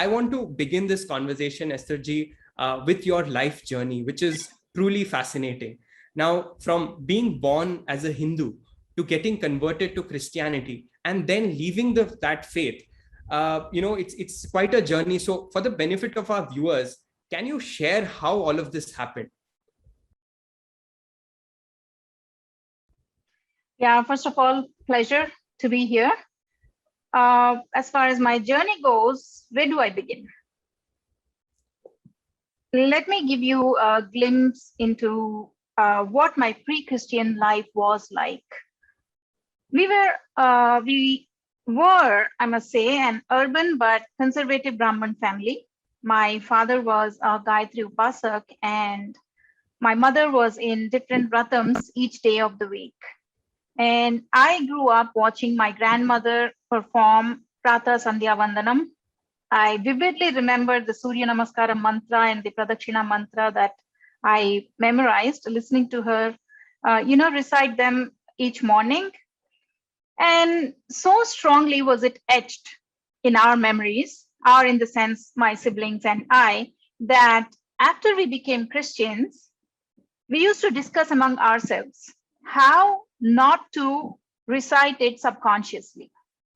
I want to begin this conversation, Esther ji, with your life journey, which is truly fascinating. Now, from being born as a Hindu to getting converted to Christianity and then leaving that faith, it's quite a journey. So for the benefit of our viewers, can you share how all of this happened? Yeah, first of all, pleasure to be here. As far as my journey goes, where do I begin? Let me give you a glimpse into what my pre-Christian life was like. We were, I must say, an urban but conservative Brahmin family. My father was a Gayatri Upasak and my mother was in different Vratams each day of the week. And I grew up watching my grandmother perform Pratha Sandhya Vandanam. I vividly remember the Surya Namaskara mantra and the Pradakshina mantra that I memorized, listening to her, recite them each morning. And so strongly was it etched in our memories, in the sense, my siblings and I, that after we became Christians, we used to discuss among ourselves how not to recite it subconsciously.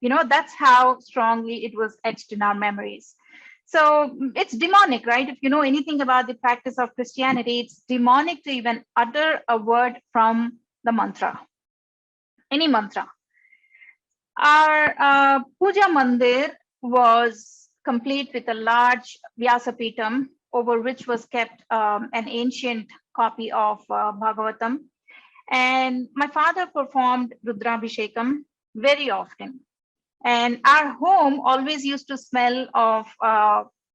That's how strongly it was etched in our memories. So it's demonic, right? If you know anything about the practice of Christianity, it's demonic to even utter a word from the mantra, any mantra. Our puja mandir was complete with a large Vyasapitam over which was kept an ancient copy of Bhagavatam. And my father performed Rudrabhishekam very often. And our home always used to smell of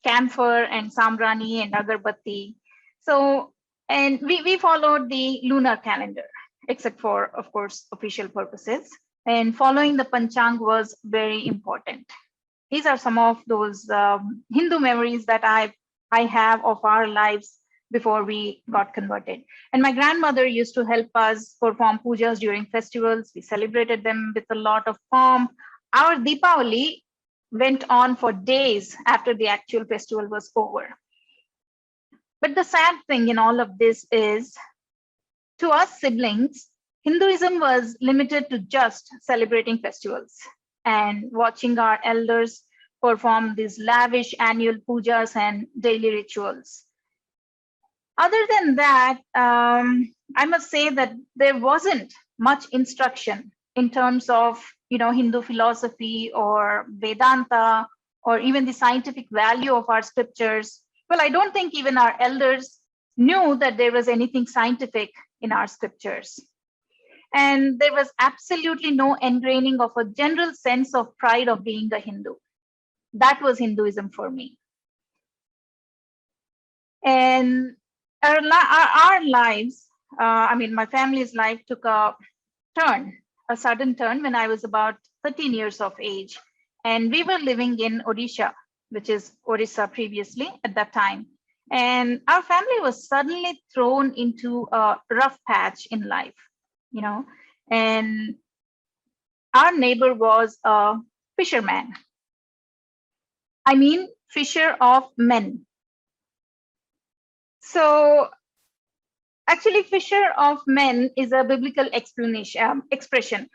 camphor and sambrani and agarbatti. So, and we followed the lunar calendar, except for, of course, official purposes. And following the Panchang was very important. These are some of those Hindu memories that I have of our lives before we got converted. And my grandmother used to help us perform pujas during festivals. We celebrated them with a lot of pomp. Our Deepavali went on for days after the actual festival was over. But the sad thing in all of this is, to us siblings, Hinduism was limited to just celebrating festivals and watching our elders perform these lavish annual pujas and daily rituals. Other than that, I must say that there wasn't much instruction in terms of Hindu philosophy or Vedanta or even the scientific value of our scriptures. Well, I don't think even our elders knew that there was anything scientific in our scriptures. And there was absolutely no ingraining of a general sense of pride of being a Hindu. That was Hinduism for me. And our lives, my family's life took a sudden turn when I was about 13 years of age. And we were living in Odisha, which is Orissa previously at that time. And our family was suddenly thrown into a rough patch in life, and our neighbor was a fisherman. Fisher of men. So actually, fisher of men is a biblical expression.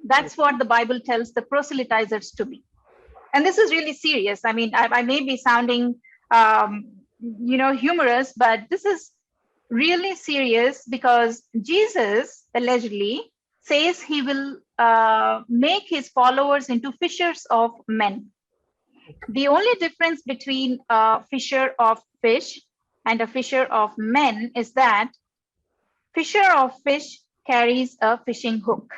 That's what the Bible tells the proselytizers to be. And this is really serious. I may be sounding, humorous, but this is really serious because Jesus allegedly says he will make his followers into fishers of men. The only difference between a fisher of fish and a fisher of men is that fisher of fish carries a fishing hook.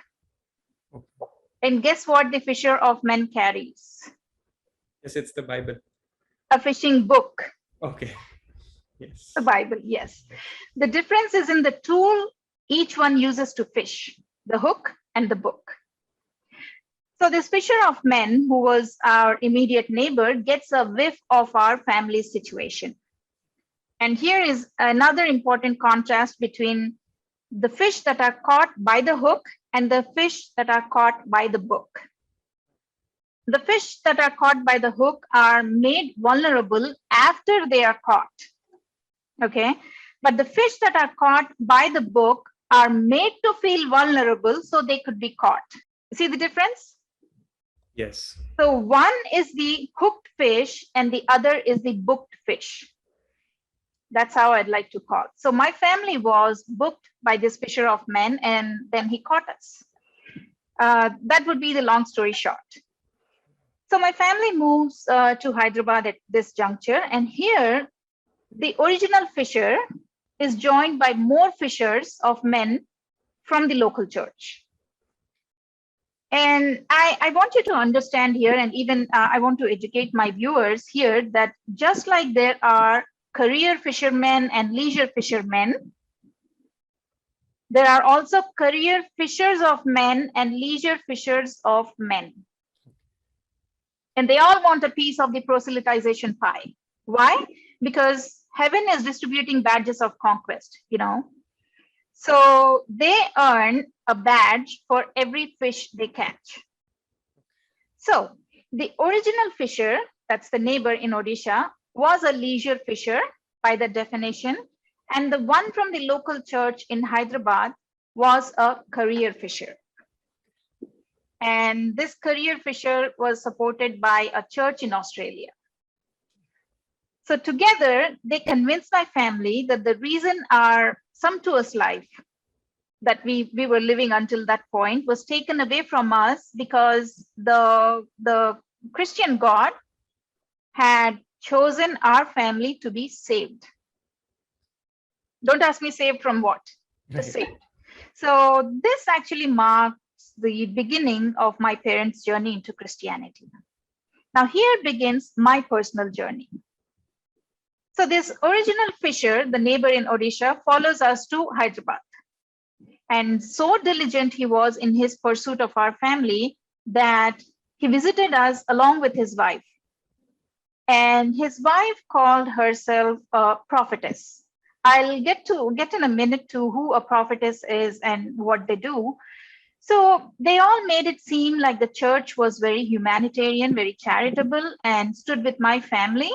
And guess what the fisher of men carries? Yes, it's the Bible. A fishing book. Okay. Yes. The Bible, yes. The difference is in the tool each one uses to fish, the hook and the book. So this fisher of men, who was our immediate neighbor, gets a whiff of our family situation. And here is another important contrast between the fish that are caught by the hook and the fish that are caught by the book. the fish that are caught by the hook are made vulnerable after they are caught. Okay. But the fish that are caught by the book are made to feel vulnerable so they could be caught. See the difference? Yes. So one is the hooked fish and the other is the booked fish. That's how I'd like to call it. So my family was booked by this fisher of men, and then he caught us. That would be the long story short. So my family moves to Hyderabad at this juncture, and here the original fisher is joined by more fishers of men from the local church. And I want you to understand here, and even I want to educate my viewers here, that just like there are career fishermen and leisure fishermen, there are also career fishers of men and leisure fishers of men. And they all want a piece of the proselytization pie. Why? Because heaven is distributing badges of conquest, you know. So they earn a badge for every fish they catch. So the original fisher, that's the neighbor in Odisha, was a leisure fisher by the definition, and the one from the local church in Hyderabad was a career fisher. And this career fisher was supported by a church in Australia. So together, they convinced my family that the reason our sumptuous life that we were living until that point was taken away from us because the Christian God had chosen our family to be saved. Don't ask me saved from what? Just saved. So this actually marks the beginning of my parents' journey into Christianity. Now here begins my personal journey. So this original fisher, the neighbor in Odisha, follows us to Hyderabad. And so diligent he was in his pursuit of our family that he visited us along with his wife. And his wife called herself a prophetess. I'll get in a minute to who a prophetess is and what they do. So they all made it seem like the church was very humanitarian, very charitable, and stood with my family,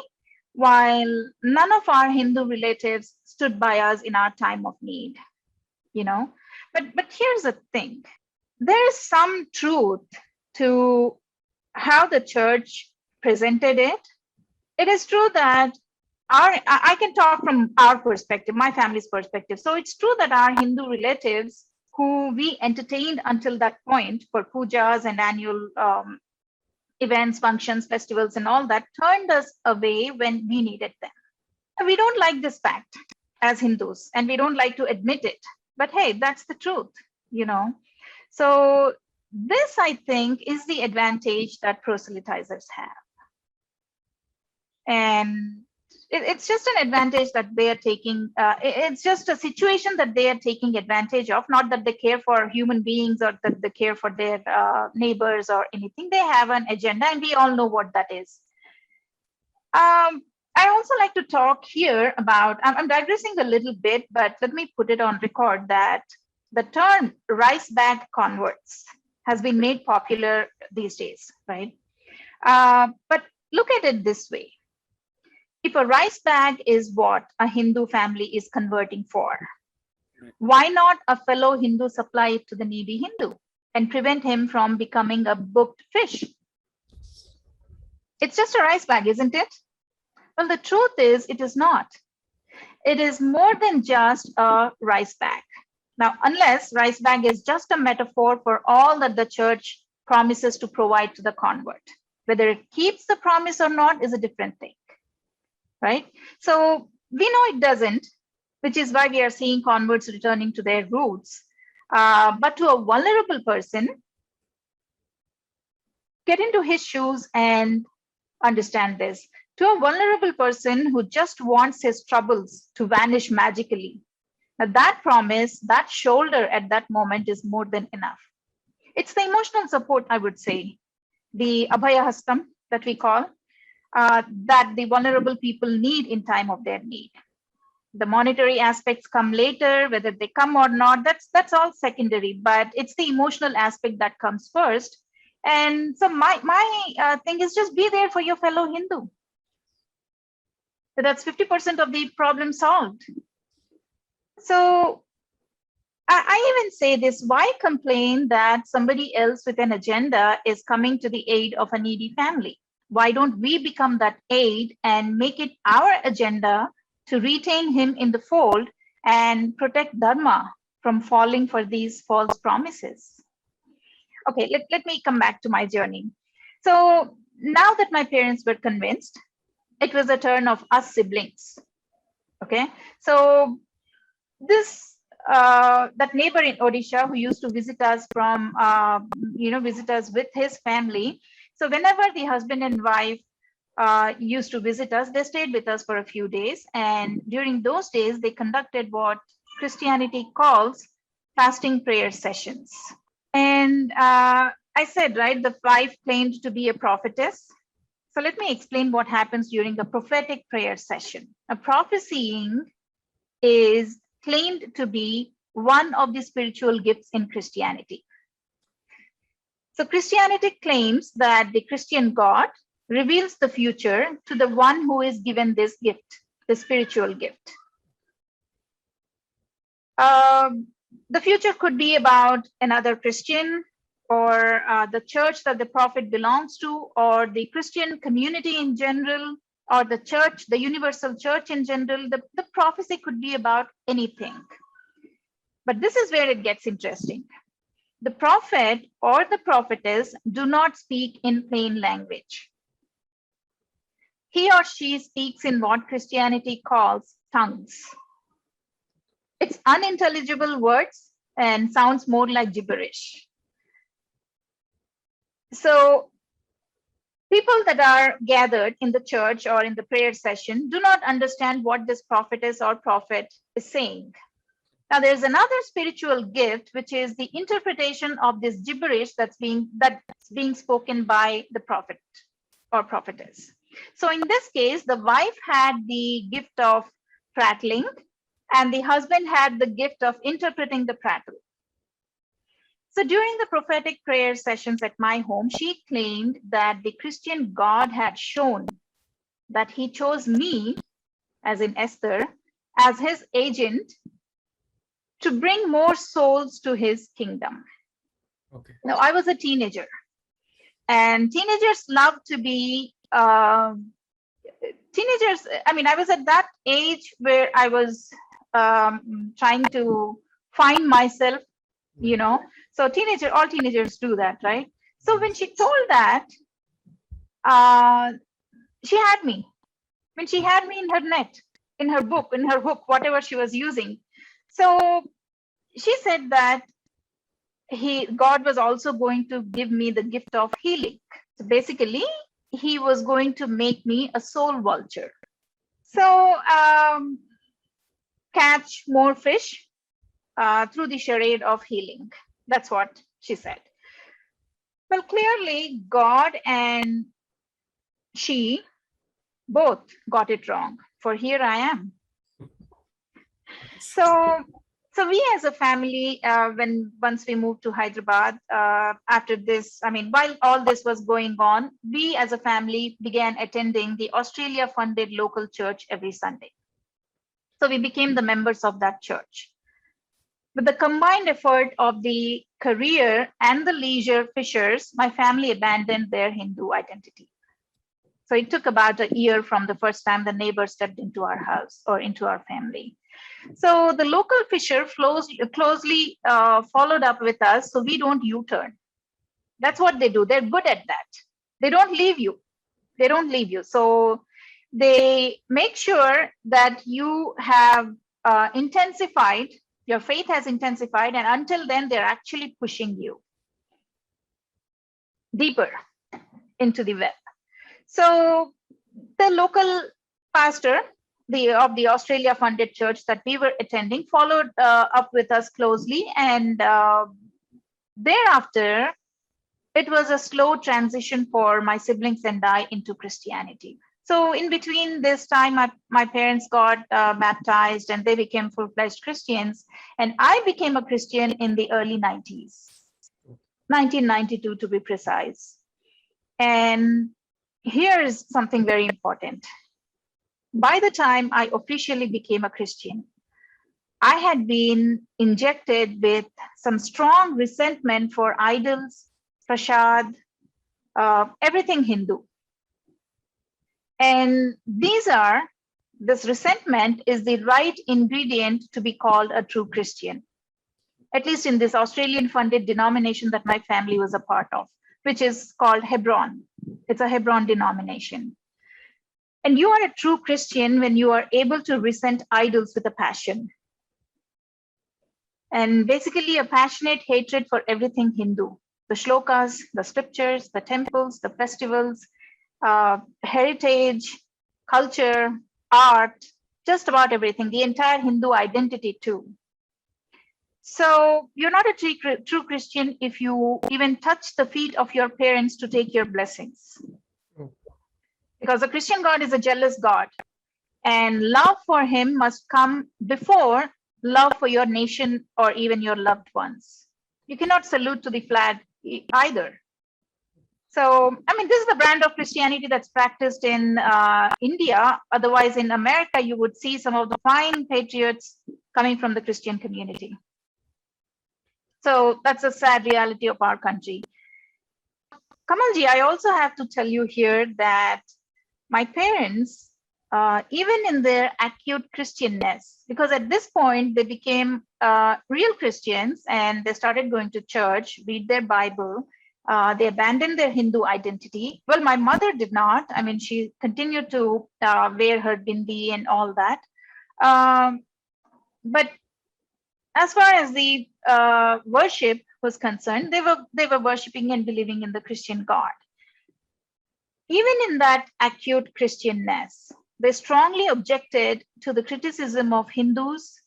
while none of our Hindu relatives stood by us in our time of need, you know. But here's the thing. There is some truth to how the church presented it. It is true that I can talk from our perspective, my family's perspective. So it's true that our Hindu relatives who we entertained until that point for pujas and annual events, functions, festivals, and all that, turned us away when we needed them. We don't like this fact as Hindus, and we don't like to admit it. But hey, that's the truth, you know. So this, I think, is the advantage that proselytizers have. And it's just an advantage that they are taking. It's just a situation that they are taking advantage of, not that they care for human beings or that they care for their neighbors or anything. They have an agenda, and we all know what that is. I also like to talk here about, I'm digressing a little bit, but let me put it on record that the term rice bag converts has been made popular these days, right? But look at it this way. If a rice bag is what a Hindu family is converting for, why not a fellow Hindu supply it to the needy Hindu and prevent him from becoming a booked fish? It's just a rice bag, isn't it? Well, the truth is, it is not. It is more than just a rice bag. Now, unless rice bag is just a metaphor for all that the church promises to provide to the convert. Whether it keeps the promise or not is a different thing, right? So we know it doesn't, which is why we are seeing converts returning to their roots. But to a vulnerable person, get into his shoes and understand this. To a vulnerable person who just wants his troubles to vanish magically, now that promise, that shoulder at that moment is more than enough. It's the emotional support, I would say, the Abhaya Hastam that we call, that the vulnerable people need in time of their need. The monetary aspects come later, whether they come or not, that's all secondary, but it's the emotional aspect that comes first. And so my thing is just be there for your fellow Hindu. So that's 50% of the problem solved. So I even say this, why complain that somebody else with an agenda is coming to the aid of a needy family? Why don't we become that aid and make it our agenda to retain him in the fold and protect Dharma from falling for these false promises? Okay, let me come back to my journey. So now that my parents were convinced, it was a turn of us siblings. Okay, so this that neighbor in Odisha who used to visit us from visit us with his family. So whenever the husband and wife used to visit us, they stayed with us for a few days, and during those days they conducted what Christianity calls fasting prayer sessions. And I said, right, the wife claimed to be a prophetess. So let me explain what happens during a prophetic prayer session. A prophesying is claimed to be one of the spiritual gifts in Christianity. So Christianity claims that the Christian God reveals the future to the one who is given this gift, the spiritual gift. The future could be about another Christian, or the church that the prophet belongs to, or the Christian community in general, or the church, the universal church in general. The prophecy could be about anything. But this is where it gets interesting. The prophet or the prophetess do not speak in plain language. He or she speaks in what Christianity calls tongues. It's unintelligible words and sounds more like gibberish. So people that are gathered in the church or in the prayer session do not understand what this prophetess or prophet is saying. Now, there's another spiritual gift, which is the interpretation of this gibberish that's being spoken by the prophet or prophetess. So in this case, the wife had the gift of prattling, and the husband had the gift of interpreting the prattle. So during the prophetic prayer sessions at my home, she claimed that the Christian God had shown that he chose me, as in Esther, as his agent to bring more souls to his kingdom. Okay. Now, I was a teenager, and teenagers love to be teenagers. I mean, I was at that age where I was trying to find myself, you know. So all teenagers do that, right? So when she told that, she had me. When she had me in her net, in her book, in her hook, whatever she was using. So she said that God was also going to give me the gift of healing. So basically, he was going to make me a soul vulture. So catch more fish through the charade of healing. That's what she said. Well, clearly, God and she both got it wrong, for here I am. So we as a family, once we moved to Hyderabad, after this, I mean, while all this was going on, we as a family began attending the Australia-funded local church every Sunday. So we became the members of that church. With the combined effort of the career and the leisure fishers, my family abandoned their Hindu identity. So it took about a year from the first time the neighbor stepped into our house or into our family. So the local fisher closely followed up with us, so we don't U-turn. That's what they do. They're good at that. They don't leave you. They don't leave you. So they make sure that you have intensified, your faith has intensified, and until then, they're actually pushing you deeper into the web. So the local pastor of the Australia-funded church that we were attending followed up with us closely, and thereafter, it was a slow transition for my siblings and I into Christianity. So in between this time, my parents got baptized and they became full-fledged Christians, and I became a Christian in the early 90s. 1992 to be precise. And here's something very important. By the time I officially became a Christian, I had been injected with some strong resentment for idols, prasad, everything Hindu. And this resentment is the right ingredient to be called a true Christian, at least in this Australian funded denomination that my family was a part of, which is called Hebron. It's a Hebron denomination. And you are a true Christian when you are able to resent idols with a passion. And basically a passionate hatred for everything Hindu, the shlokas, the scriptures, the temples, the festivals, heritage, culture, art, just about everything, the entire Hindu identity too. So you're not a true Christian if you even touch the feet of your parents to take your blessings. Because the Christian God is a jealous God, and love for him must come before love for your nation or even your loved ones. You cannot salute to the flag either. So, I mean, this is the brand of Christianity that's practiced in India. Otherwise, in America, you would see some of the fine patriots coming from the Christian community. So that's a sad reality of our country. Kamalji, I also have to tell you here that my parents, even in their acute Christianness, because at this point they became real Christians and they started going to church, read their Bible, they abandoned their Hindu identity. Well, my mother did not. I mean, she continued to wear her bindi and all that. But as far as the worship was concerned, they were worshiping and believing in the Christian God. Even in that acute Christianness, they strongly objected to the criticism of Hindus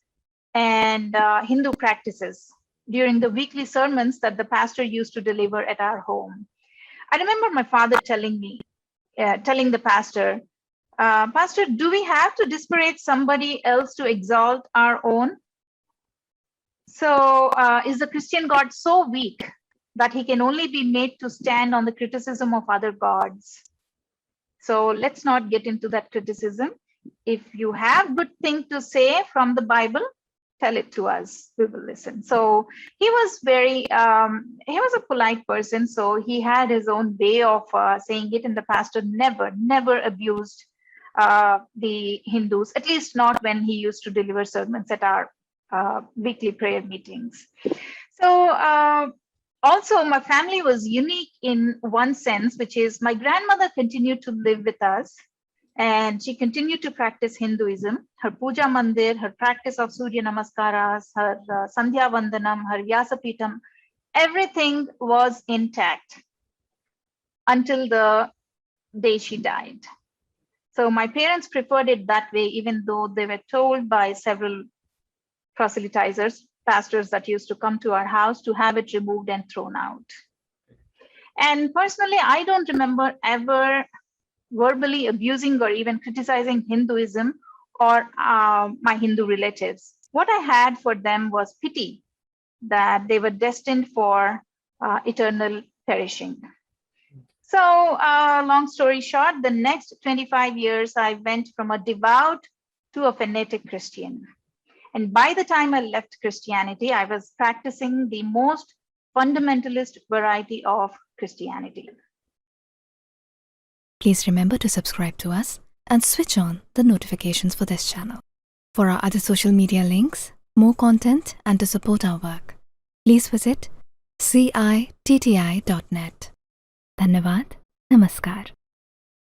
and Hindu practices during the weekly sermons that the pastor used to deliver at our home. I remember my father telling the pastor, Pastor, do we have to disparage somebody else to exalt our own? So is the Christian God so weak that he can only be made to stand on the criticism of other gods? So let's not get into that criticism. If you have good thing to say from the Bible, tell it to us. We will listen. So he was he was a polite person. So he had his own way of saying it. And the pastor never abused the Hindus, at least not when he used to deliver sermons at our weekly prayer meetings. So also, my family was unique in one sense, which is my grandmother continued to live with us and she continued to practice Hinduism. Her puja mandir, her practice of Surya Namaskaras, her Sandhya Vandanam, her Vyasapitam, everything was intact until the day she died. So my parents preferred it that way, even though they were told by several proselytizers, pastors that used to come to our house, to have it removed and thrown out. And personally, I don't remember ever verbally abusing or even criticizing Hinduism or my Hindu relatives. What I had for them was pity that they were destined for eternal perishing. So long story short, the next 25 years, I went from a devout to a fanatic Christian. And by the time I left Christianity, I was practicing the most fundamentalist variety of Christianity. Please remember to subscribe to us and switch on the notifications for this channel. For our other social media links, more content, and to support our work, please visit citti.net. Dhanyavad. Namaskar.